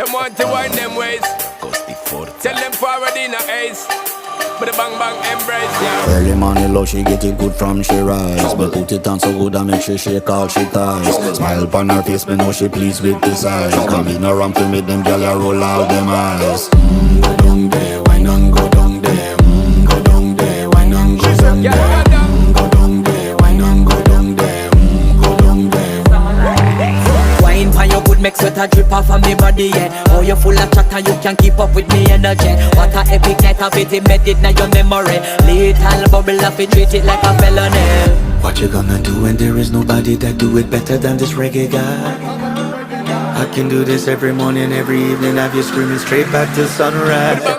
them want to wind them ways. Tell them forward in a ace. But the bang bang embrace, yeah. Early morning love, she get it good from she rise. But put it on so good and make she shake all she ties. Smile upon her face, me know she pleased with this eyes. Come in around to make them gyal a roll out them eyes. Go down there, why not go down there? Go down there, why not go down there? Go down there, why not go down there? Go down there. Wine pan your good make sweat a drip off of me body, yeah. Oh, you full of chatter, you can't keep up with me energy. What a epic night of it, embedded now your memory. Little bubble of it, treat it like a felony. What you gonna do when there is nobody that do it better than this reggae guy? I can do this every morning, every evening, have you screaming straight back to sunrise.